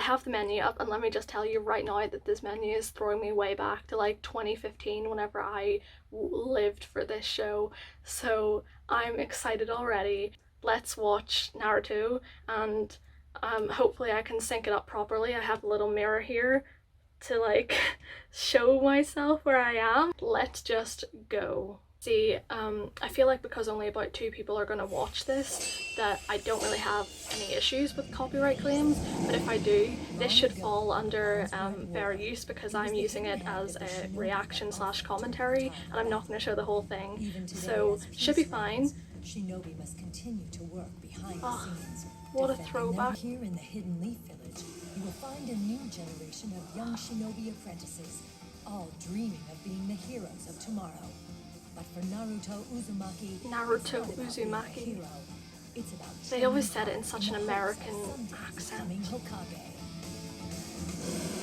have the menu up, and let me just tell you right now that this menu is throwing me way back to like 2015 whenever I lived for this show. So I'm excited already. Let's watch Naruto, and hopefully I can sync it up properly. I have a little mirror here to like show myself where I am. Let's just go. See, I feel like because only about 2 people are gonna watch this, that I don't really have any issues with copyright claims, but if I do, this should fall under fair use because I'm using it as a reaction slash commentary, and I'm not gonna show the whole thing, so should be fine. Shinobi must continue to work behind the scenes. What a throwback. Here in the Hidden Leaf Village, you will find a new generation of young shinobi apprentices, all dreaming of being the heroes of tomorrow. But for Naruto Uzumaki, it's about they always said it in such an American accent.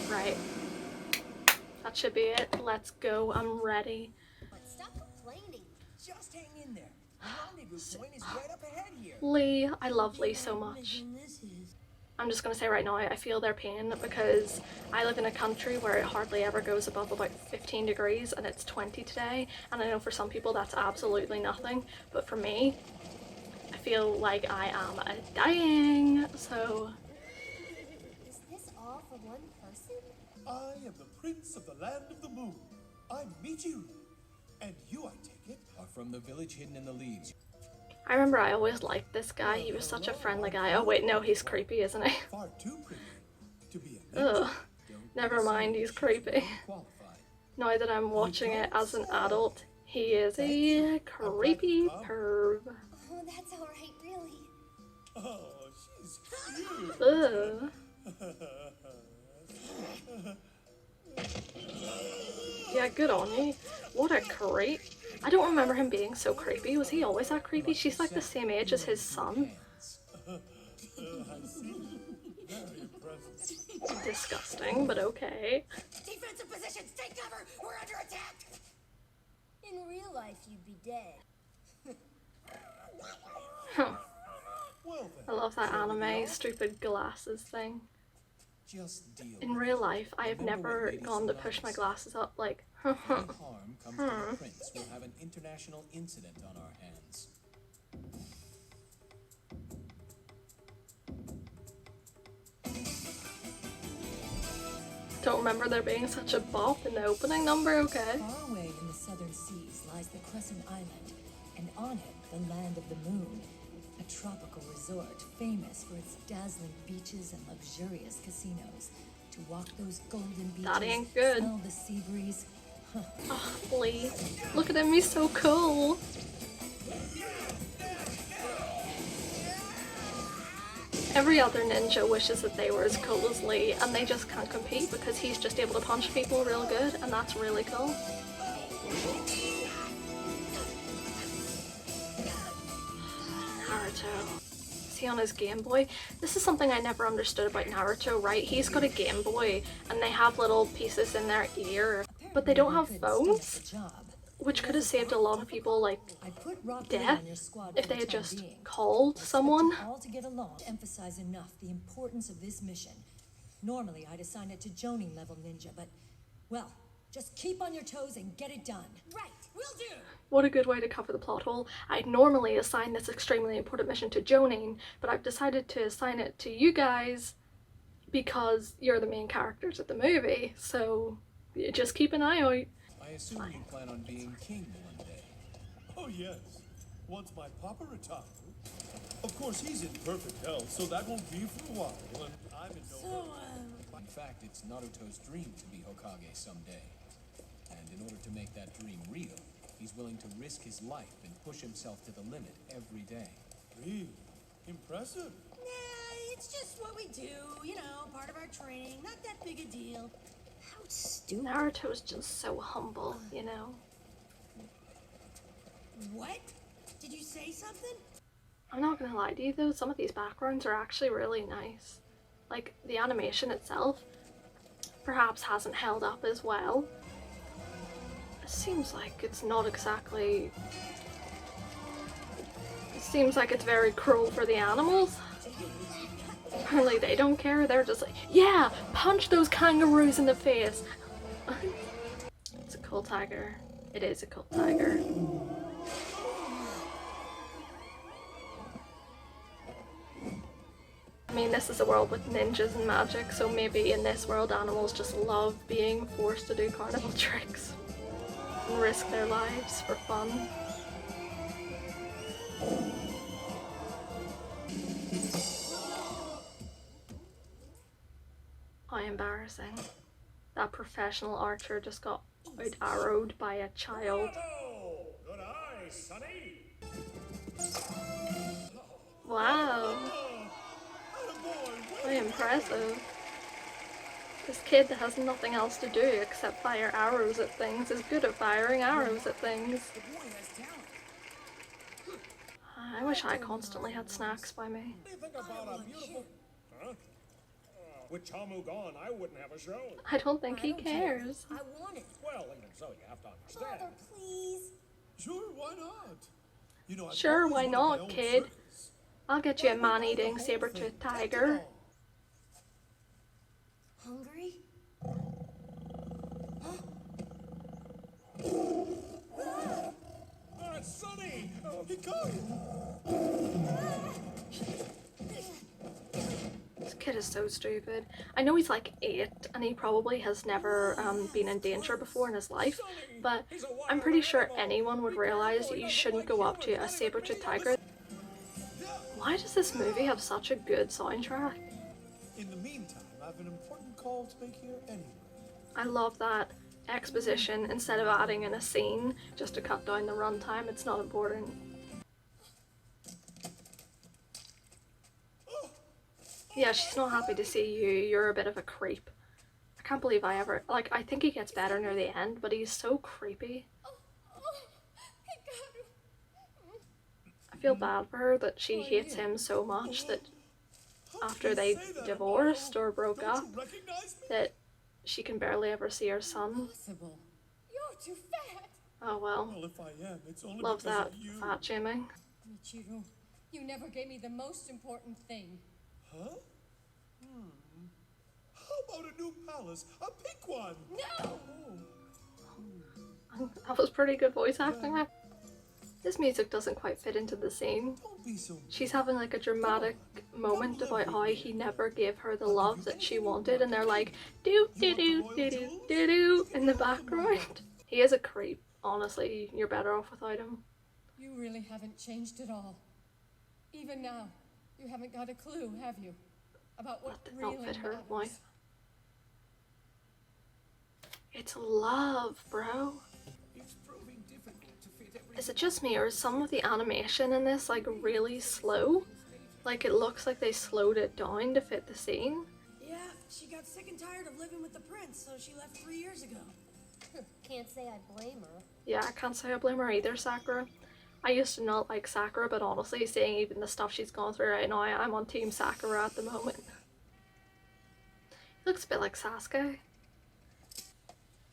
Right. That should be it. Let's go. I'm ready. But stop complaining. Just hang in there. The rendezvous point is right up ahead here. Lee, I love Lee so much. I'm just gonna say right now, I feel their pain because I live in a country where it hardly ever goes above about 15 degrees and it's 20 today, and I know for some people that's absolutely nothing, but for me, I feel like I am dying, so... Is this all for one person? I am the Prince of the Land of the Moon. I'm Michiru. And you, I take it, Are from the village hidden in the leaves. I remember I always liked this guy. He was such a friendly guy. Oh wait, no, he's creepy, isn't he? far too pretty to be a ninja. Ugh, never mind, he's creepy. Qualified. Now that I'm watching it as an adult, he is a creepy perv. Oh, that's alright, really. Oh, she's cute. Ugh. Yeah, good on you. What a creep. I don't remember him being so creepy. Was he always that creepy? She's like the same age as his son. Disgusting, but okay. Defensive positions, take cover! We're under attack! In real life, you'd be dead. Huh. Well then, I love that anime stupid glasses thing. Just deal. In real life, I have never gone to push my glasses up like, If any harm comes to the prince, we'll have an international incident on our hands. don't remember there being such a bop in the opening number, okay. Far away in the southern seas lies the Crescent Island, and on it, the Land of the Moon, a tropical resort famous for its dazzling beaches and luxurious casinos. To walk those golden beaches, That ain't good. smell the sea breeze. Oh, Lee. Look at him, he's so cool. Every other ninja wishes that they were as cool as Lee, and they just can't compete because he's just able to punch people real good, and that's really cool. Naruto. Is he on his Game Boy? This is something I never understood about Naruto, right? He's got a Game Boy, and they have little pieces in their ear, but they don't have phones, which could have saved a lot of people, like, death if they had just called someone. All to get along. Emphasize enough the importance of this mission. Normally, I'd assign it to Jonin level ninja, but, well, just keep on your toes and get it done. Right, will do! What a good way to cover the plot hole. I'd normally assign this extremely important mission to Jonin, but I've decided to assign it to you guys because you're the main characters of the movie, so just keep an eye out. I assume you plan on being king one day. oh yes, once my papa retires. Of course, he's in perfect health, so that won't be for a while, and I'm in no hurry. In fact, it's Naruto's dream to be Hokage someday. And in order to make that dream real, he's willing to risk his life and push himself to the limit every day. Really? Impressive. Nah, it's just what we do, you know, part of our training, not that big a deal. How stupid. Naruto's just so humble, you know? What? Did you say something? I'm not gonna lie to you though, some of these backgrounds are actually really nice. Like, the animation itself perhaps hasn't held up as well. It seems like it's not exactly... It seems like it's very cruel for the animals. Apparently they don't care. They're just like, yeah, punch those kangaroos in the face. It's a cool tiger. It is a cool tiger. I mean, this is a world with ninjas and magic, so maybe in this world animals just love being forced to do carnival tricks and risk their lives for fun. How embarrassing. That professional archer just got out-arrowed by a child. Bravo! Good eye, Sonny. Wow, Attaboy, how impressive. This kid that has nothing else to do except fire arrows at things is good at firing arrows at things. The boy has talent. I wish I constantly had snacks by me. What do you think about a beautiful... Huh? With Chamu gone, I wouldn't have a show. I don't think he cares. I want it. Well, even so, you have to understand. Father, please. Sure, why not? You know, I've Sure, always why wanted my not, own kid? circus. I'll get you a man-eating saber-toothed tiger. Hungry? Sonny! He got it! This kid is so stupid. I know he's like 8 and he probably has never been in danger before in his life, but I'm pretty sure anyone would realize you shouldn't go up to a saber-toothed tiger. Why does this movie have such a good soundtrack? In the meantime, I have an important call to make here anyway. I love that exposition instead of adding in a scene just to cut down the runtime. It's not important. Yeah, she's not happy to see you. You're a bit of a creep. I can't believe I ever... Like, I think he gets better near the end, but he's so creepy. I feel bad for her that she hates him so much that after they divorced or broke up, that she can barely ever see her son. Possible. You're too fat. Oh well. Well, if I am, it's only Love because that of you. fat shaming. Michiru, you never gave me the most important thing. Huh? How about a new palace? A pink one! No! That was pretty good voice acting. This music doesn't quite fit into the scene. Don't be so... She's having like a dramatic moment about how he never gave her the love that she wanted, and they're like doo doo doo doo doo doo doo in the background. He is a creep. Honestly, you're better off without him. You really haven't changed at all. Even now, you haven't got a clue, have you? About what That did really not fit her matters. wife. It's love, bro. It's proving difficult to fit everything. Is it just me, or is some of the animation in this like really slow? Like it looks like they slowed it down to fit the scene. Yeah, she got sick and tired of living with the prince, so she left 3 years ago. Can't say I blame her. Yeah, I can't say I blame her either, Sakura. I used to not like Sakura, but honestly, seeing even the stuff she's gone through right now, I'm on Team Sakura at the moment. Looks a bit like Sasuke.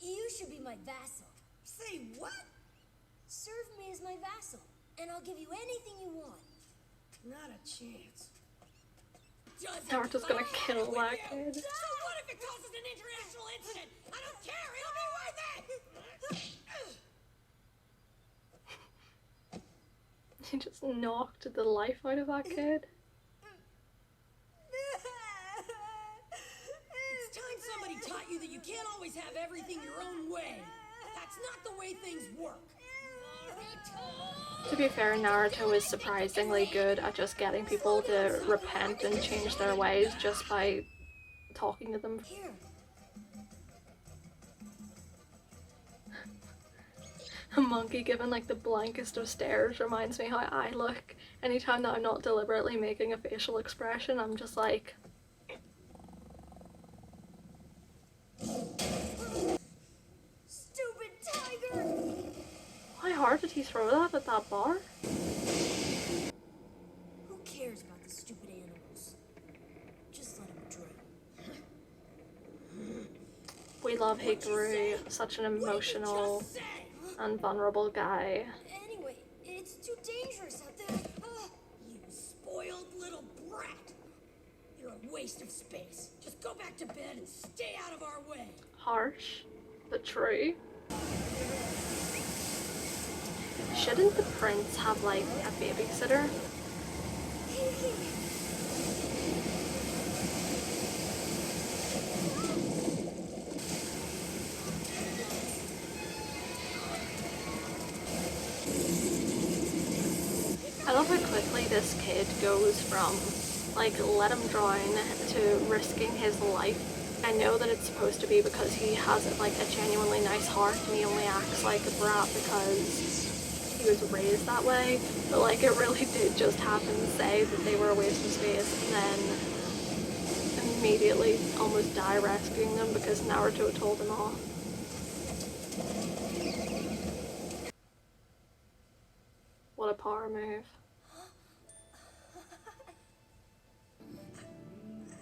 You should be my vassal. Say what? Serve me as my vassal, and I'll give you anything you want. Not a chance. Naruto's gonna kill that kid. So what if it causes an international incident? I don't care, it'll be worth it! He just knocked the life out of that kid. It's time somebody taught you that you can't always have everything your own way. That's not the way things work. To be fair, Naruto is surprisingly good at just getting people to repent and change their ways just by talking to them. Here. A monkey giving like the blankest of stares reminds me how I look. Anytime that I'm not deliberately making a facial expression, I'm just like... Stupid tiger! How hard did he throw that at that bar? Who cares about the stupid animals? Just let them drown. We love Hikaru, such an emotional and vulnerable guy. Anyway, it's too dangerous out there. You spoiled little brat. You're a waste of space. Just go back to bed and stay out of our way. Harsh, but true. Shouldn't the prince have like a babysitter? I love how quickly this kid goes from like let him drown to risking his life. I know that it's supposed to be because he has like a genuinely nice heart and he only acts like a brat because he was raised that way, but like it really did just happen to say that they were a waste of space and then immediately almost die rescuing them because Naruto told him off. What a power move.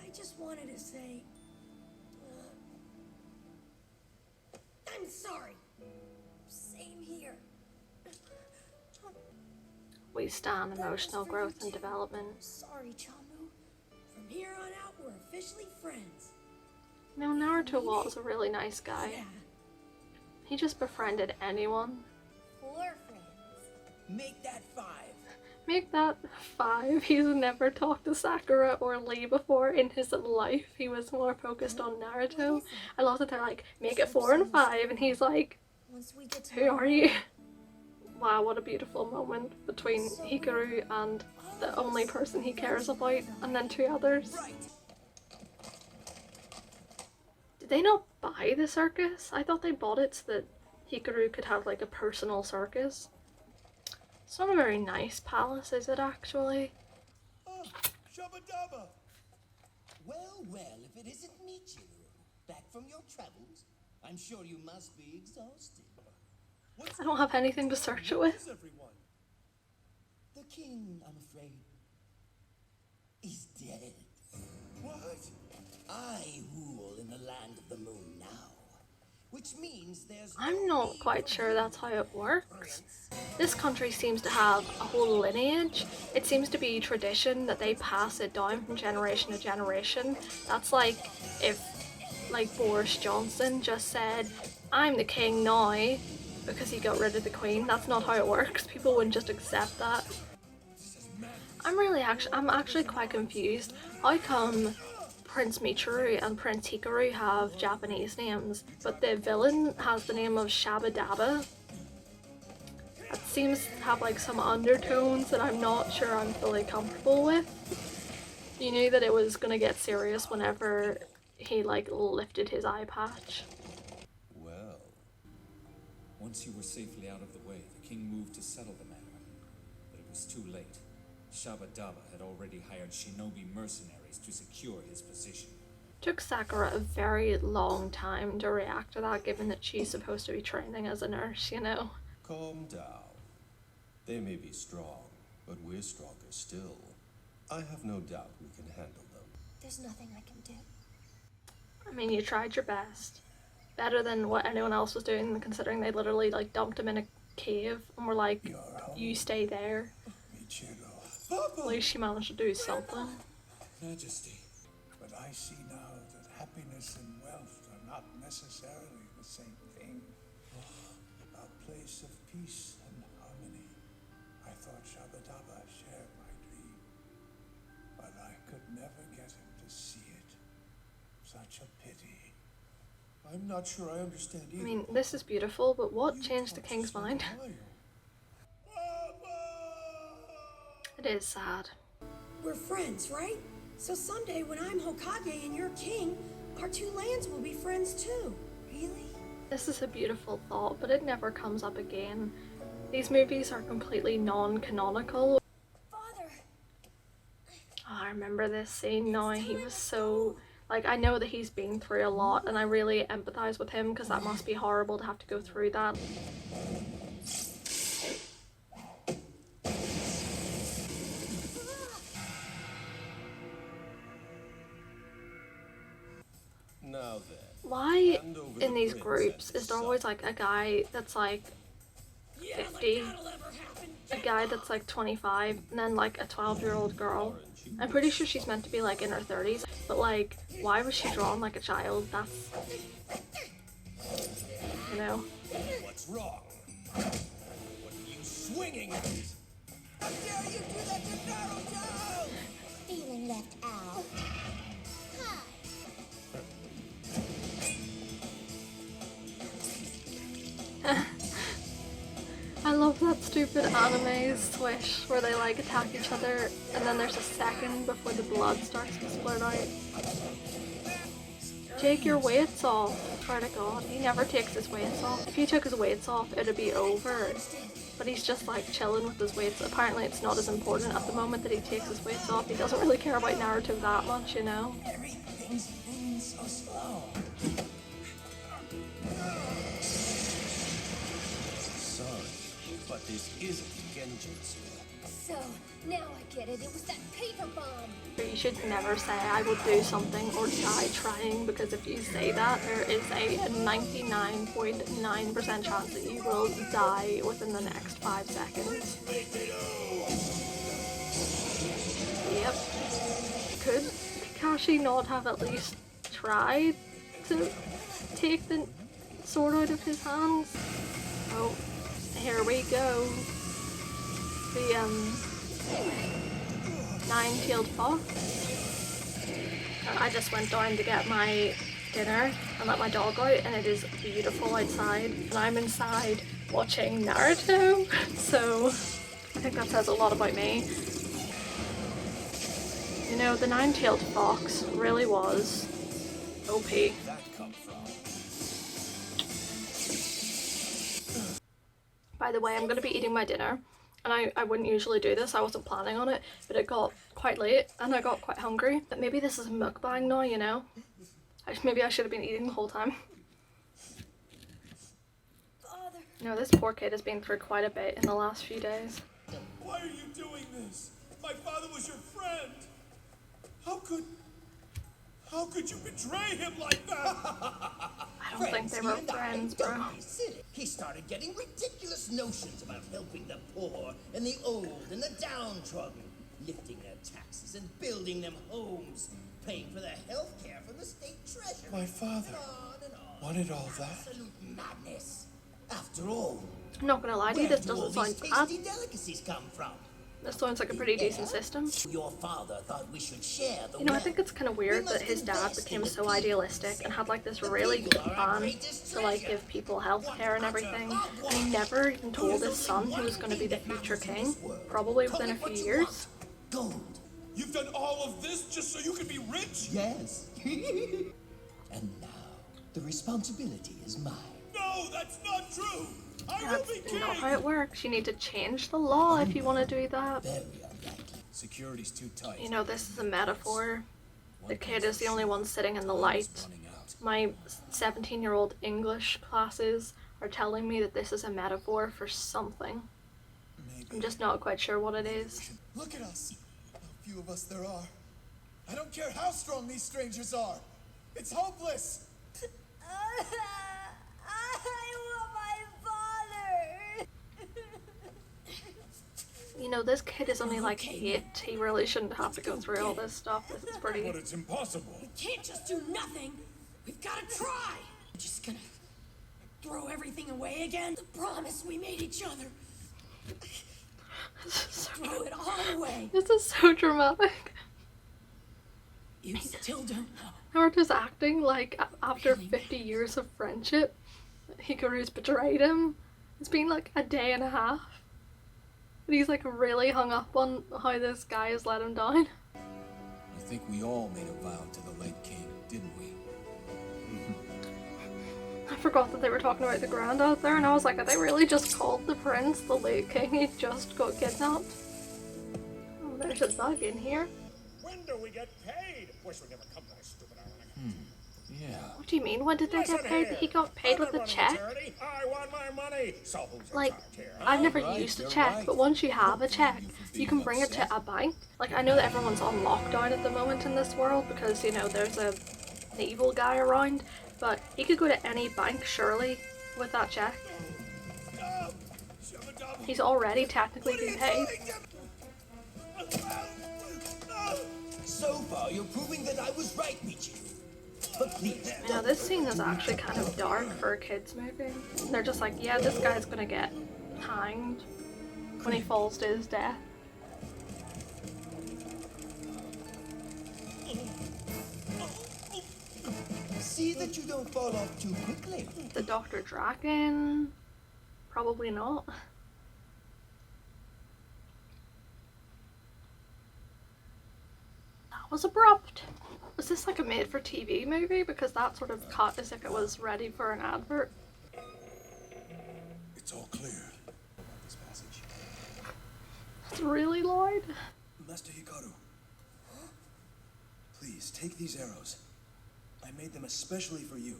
I just wanted to say... I'm sorry. Same here. We stand That was emotional for growth you and too. development. Sorry, Chamu. From here on out, we're officially friends. No, Naruto was a really nice guy. Yeah. He just befriended anyone. 4 friends. Make that 5. Make that 5. He's never talked to Sakura or Lee before in his life. He was more focused on Naruto. I love that they're like, make it 4 and 5, and he's like, Once we get to who know are you? Wow, what a beautiful moment between Hikaru and the only person he cares about, and then 2 others. Did they not buy the circus? I thought they bought it so that Hikaru could have like a personal circus. It's not a very nice palace, is it actually? Oh, Shabba Dabba! Well, well, if it isn't Michiru, back from your travels, I'm sure you must be exhausted. What's I don't have anything to search it with. Where's everyone? The king, I'm afraid, is dead. What? I rule in the land of the moon now, which means there's I'm no not need quite for sure you that's how to it be works. prince. This country seems to have a whole lineage. It seems to be tradition that they pass it down from generation to generation. That's like if like Boris Johnson just said, I'm the king now because he got rid of the queen. That's not how it works. People wouldn't just accept that. I'm actually quite confused. How come Prince Michiru and Prince Hikaru have Japanese names, but the villain has the name of Shabba Dabba? It seems to have like some undertones that I'm not sure I'm fully comfortable with. You knew that it was gonna get serious whenever he like lifted his eye patch. Well, once you were safely out of the way, the king moved to settle the matter. But it was too late. Shabba Dabba had already hired shinobi mercenaries to secure his position. Took Sakura a very long time to react to that, given that she's supposed to be training as a nurse, you know? Calm down. They may be strong, but we're stronger still. I have no doubt we can handle them. There's nothing I can do. I mean, you tried your best. Better than what anyone else was doing, considering they literally like dumped him in a cave and were like, you stay there. Papa! At least she managed to do something. Majesty. But I see now that happiness and wealth are not necessarily the same thing. A place of peace and harmony. I thought Shabba Dabba shared my dream, but I could never get him to see it. Such a pity. I'm not sure I understand I either. mean, this is beautiful, but what changed the king's mind? It is sad. We're friends, right? So someday when I'm Hokage and you're king, our 2 lands will be friends too. Really? This is a beautiful thought, but it never comes up again. These movies are completely non-canonical. Father! Oh, I remember this scene now. He was so... Like, I know that he's been through a lot, and I really empathize with him, because that must be horrible to have to go through that. Now then. Why Hand over in the these prince groups and is there his always son. like a guy that's like Yeah, 50? like that'll ever happen. a guy that's like 25 and then like a 12-year-old girl. I'm pretty sure she's meant to be like in her 30s, but like, why was she drawn like a child? That's, you know. What's wrong? What are you swinging at? How dare you do that to Naruto! Feeling left out. Hi. I love that stupid anime swish where they like attack each other and then there's a second before the blood starts to splurt out. Take your weights off. Swear to God, he never takes his weights off. If he took his weights off, it'd be over. But he's just like chilling with his weights. Apparently it's not as important at the moment that he takes his weights off. He doesn't really care about Naruto that much, you know? Everything's moving so slow. Sorry, but this isn't Genjutsu. So, now I get it. It was that paper bomb. But you should never say I will do something or die trying, because if you say that, there is a 99.9% chance that you will die within the next 5 seconds. Yep. Could Kakashi not have at least tried to take the sword out of his hands? Oh, here we go. The nine-tailed fox. I just went down to get my dinner and let my dog out, and it is beautiful outside and I'm inside watching Naruto, so I think that says a lot about me. You know, the nine-tailed fox really was OP. That come from? By the way, I'm going to be eating my dinner, and I wouldn't usually do this, I wasn't planning on it, but it got quite late and I got quite hungry. But maybe this is a mukbang now, you know? Maybe I should have been eating the whole time. Father. You know, this poor kid has been through quite a bit in the last few days. Why are you doing this? My father was your friend. How could you betray him like that? I don't think they were Friends, he and I friends, bro. don't be silly. He started getting ridiculous notions about helping the poor and the old and the downtrodden, lifting their taxes and building them homes, paying for their health care from the state treasury. My father and on. wanted all that. Absolute madness. After all, I'm not gonna lie to you, where this do all doesn't these sound bad. tasty delicacies come from? This sounds like a pretty decent system. Your father thought we should share the You know, I wealth. think it's kind of weird that his dad became so idealistic and had like this really good plan to like give people healthcare and everything, and he never even told his son he was going to be the future king, probably within a few years. Gold. You've done all of this just so you can be rich? Yes. And now, the responsibility is mine. No, that's not true. I will be That's king. not how it works. You need to change the law if you want to do that. Very unlikely. Security's too tight. You know, this is a metaphor. The kid is the only one sitting in the light. Running out. My 17-year-old English classes are telling me that this is a metaphor for something. I'm just not quite sure what it is. Look at us. How few of us there are. I don't care how strong these strangers are. It's hopeless. I want my father. You know, this kid is only like 8. He really shouldn't have to go through all this stuff. This is pretty... But it's impossible. We can't just do nothing. We've got to try. We're just gonna throw everything away again. The promise we made each other. Throw it all away. This is so dramatic. You still don't know. Naruto's acting like after 50 years of friendship, Hikaru's betrayed him. It's been like a day and a half. And he's like really hung up on how this guy has let him down. I think we all made a vow to the late king, didn't we? I forgot that they were talking about the granddad there, and I was like, are they really just called the prince the late king? He just got kidnapped. Oh, there's a bug in here. When do we get paid? Wish we never come to this stupid island. Yeah. What do you mean? When did they get paid? He got paid with a check? I want my money. So who's Like, in charge here? I've never Right, used a you're check, right. but once you have a check, You feel you can bring it to upset. a bank. Like, I know that everyone's on lockdown at the moment in this world because, you know, there's an evil guy around, but he could go to any bank, surely, with that check. No! Shabba He's already technically been paid. So far, you're proving that I was right, Michi. But please. You know, this scene is actually kind of dark for a kids movie. They're just like, yeah, this guy's gonna get hanged when he falls to his death. See that you don't fall off too quickly. The Dr. Draken? Probably not. That was abrupt. Was this like a made-for-TV movie? Because that sort of cut as if it was ready for an advert. It's all clear. This passage. It's really loud. Master Hikaru, please take these arrows. I made them especially for you.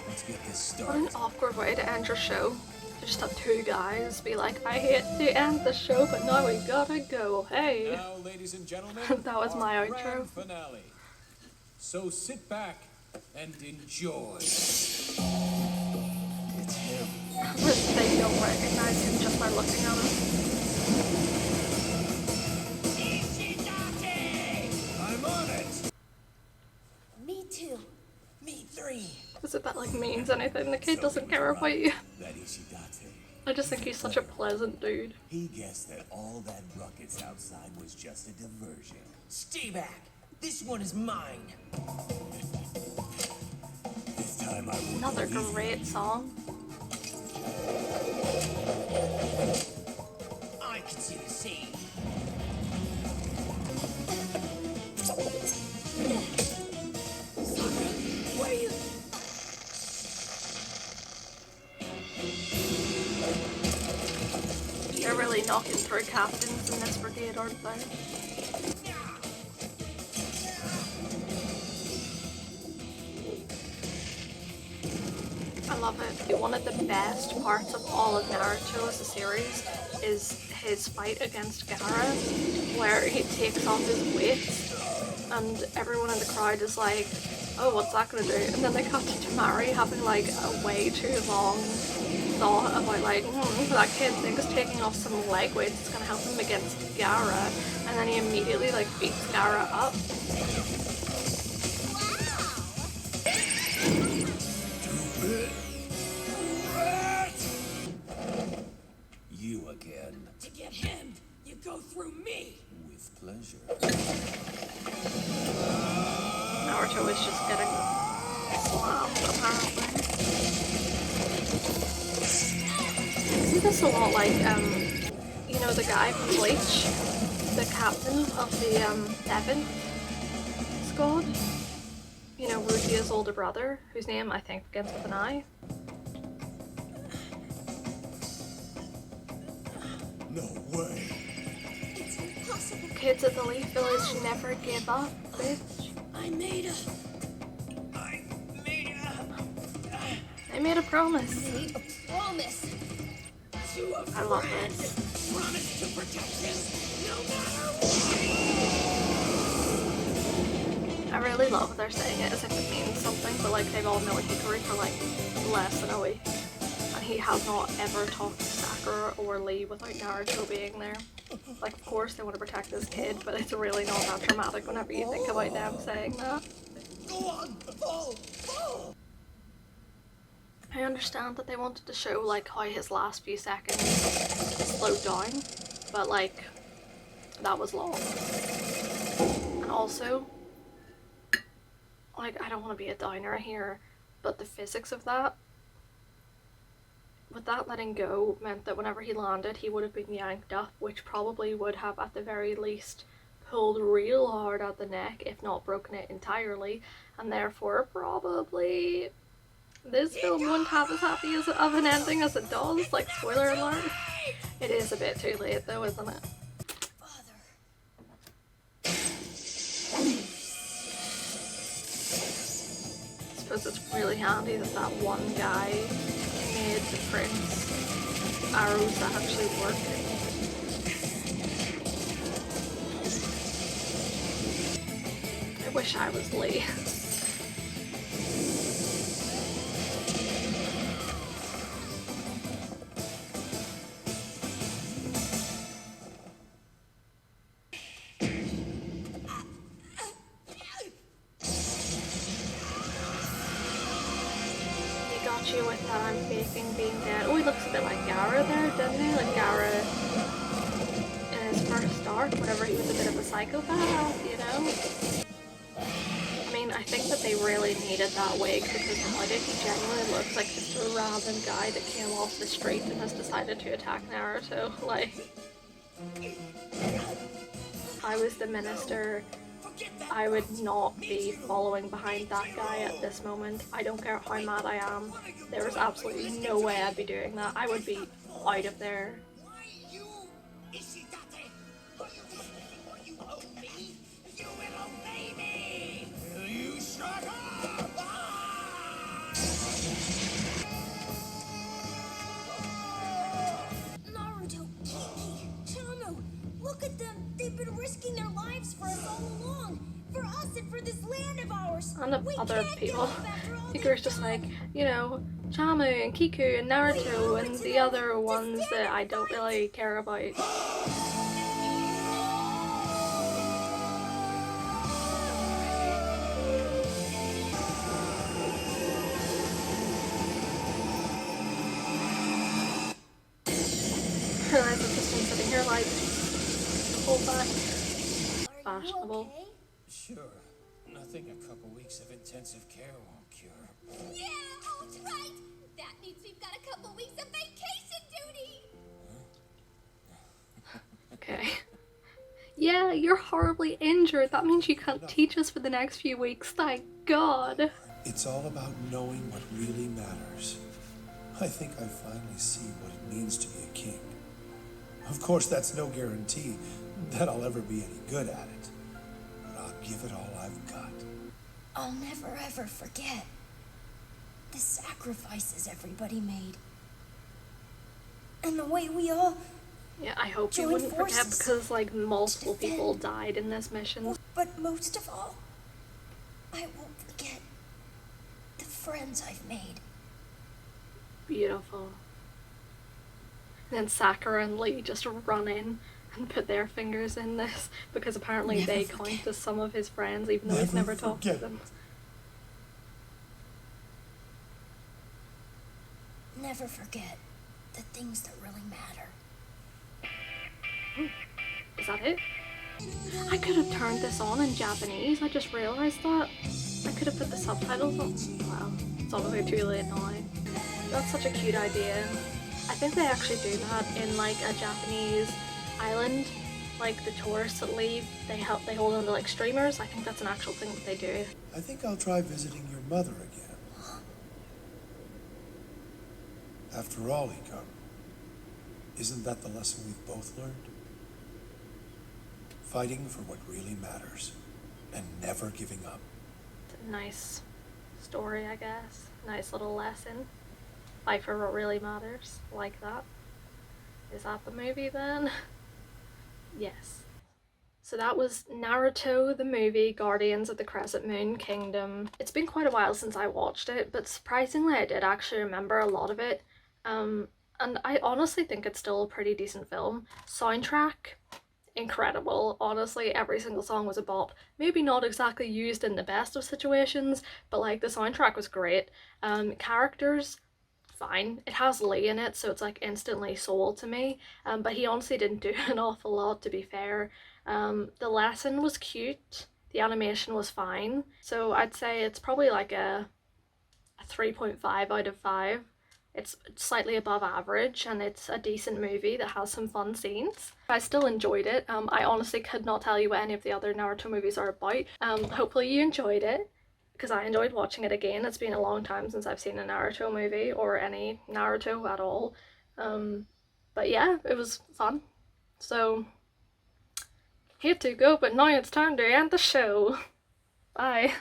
Let's get this What an started. awkward way to end your show. To just have two guys be like, I hate to end the show, but now we gotta go. Hey. Now, ladies and gentlemen, That was our my grand outro. finale. So sit back and enjoy. It's heavy. They don't recognize him just by looking at him. I'm on it. Me too. Me three. Is it that like means anything? The kid doesn't care about you. That Ishidate. I just think he's such a pleasant dude. He guessed that all that ruckus outside was just a diversion. Stay back. This one is mine. This time I will Another believe great song. I can see the scene. What are you? They're really knocking through captains in this brigade, aren't they? I love it. One of the best parts of all of Naruto as a series is his fight against Gaara, where he takes off his weights and everyone in the crowd is like, oh, what's that gonna do? And then they cut to Tamari having like a way too long thought about like, that kid thinks taking off some leg weights is gonna help him against Gaara, and then he immediately like beats Gaara up. you again. To get him, you go through me. With pleasure. Naruto is just getting slammed, apparently. Isn't this a lot like, you know, the guy from Bleach? The captain of the, 7th squad? You know, Rukia's older brother, whose name I think begins with an I. No way. It's impossible. Kids at the Leaf Village never give up, bitch. I made a They made a promise. Made a promise. to a I love friend. this. Promise to protect him, no matter what. I really love they're saying it as if it means something, but like they've all known Hikari for like less than a week. And he has not ever talked to Sakura or Lee without Naruto being there. Like, of course they want to protect this kid, but it's really not that dramatic whenever you think about them saying that. Go on, fall. I understand that they wanted to show like how his last few seconds slowed down, but like that was long. And also, like, I don't want to be a downer here, but the physics of that, with that letting go, meant that whenever he landed he would have been yanked up, which probably would have at the very least pulled real hard at the neck, if not broken it entirely, and therefore probably this film wouldn't have as happy as of an ending as it does. Like, spoiler alert. It is a bit too late though, isn't it? I suppose it's really handy that that one guy made the prince arrows that actually work. I wish I was Lee. issue with that I'm faking being dead. Oh, he looks a bit like Gaara there, doesn't he? Like Gaara in his first arc, whenever he was a bit of a psychopath, you know? I mean, I think that they really needed that wig because without it, he genuinely looks like just a random guy that came off the street and has decided to attack Naruto. Like, if I was the minister, I would not be following behind that guy at this moment. I don't care how mad I am. There's absolutely no way I'd be doing that. I would be out of there. Why you, Ishidate? Are you doing anything more you owe me? You will obey me! Will you shut up? Naruto, Kiki, Chamo, look at them. They've been risking their lives for us all along. For us and for this land of ours. And the We other can't people. give up after all Hikaru's they've just like, done. you know, Chamu and Kiku and Naruto and the other ones that I don't really care about. I realize I've just been sitting here like, hold back. Are you Fashionable. okay? Sure. Nothing a couple weeks of intensive care won't cure. Yeah, O's right. That means we've got a couple weeks of vacation duty. Okay. Yeah, you're horribly injured. That means you can't teach us for the next few weeks. Thank God. It's all about knowing what really matters. I think I finally see what it means to be a king. Of course, that's no guarantee that I'll ever be any good at it. But I'll give it all I've got. I'll never ever forget the sacrifices everybody made. And the way we all... Yeah, I hope you Join wouldn't forget forces because like multiple to defend. people died in this mission. But most of all, I won't forget the friends I've made. Beautiful. And then Sakura and Lee just run in and put their fingers in this because apparently Never they forget. count as some of his friends even though he's Never never talked to forget. them. Never forget the things that really matter. Is that it? I could have turned this on in Japanese, I just realised that. I could have put the subtitles on. Well, it's obviously too late now. That's such a cute idea. I think they actually do that in like a Japanese island. Like the tourists that leave, they hold on to like streamers. I think that's an actual thing that they do. I think I'll try visiting your mother again. After all, Hikaru, isn't that the lesson we've both learned? Fighting for what really matters and never giving up. It's a nice story, I guess. Nice little lesson. Fight for what really matters. Like that. Is that the movie then? Yes. So that was Naruto the movie, Guardians of the Crescent Moon Kingdom. It's been quite a while since I watched it, but surprisingly I did actually remember a lot of it. And I honestly think it's still a pretty decent film. Soundtrack, incredible. Honestly, every single song was a bop. Maybe not exactly used in the best of situations, but like the soundtrack was great. Characters, fine. It has Lee in it, so it's like instantly soul to me. But he honestly didn't do an awful lot, to be fair. The lesson was cute. The animation was fine. So I'd say it's probably like a 3.5 out of 5. It's slightly above average and it's a decent movie that has some fun scenes. I still enjoyed it. I honestly could not tell you what any of the other Naruto movies are about. Hopefully you enjoyed it because I enjoyed watching it again. It's been a long time since I've seen a Naruto movie or any Naruto at all. But yeah, it was fun. So, hate to go, but now it's time to end the show. Bye.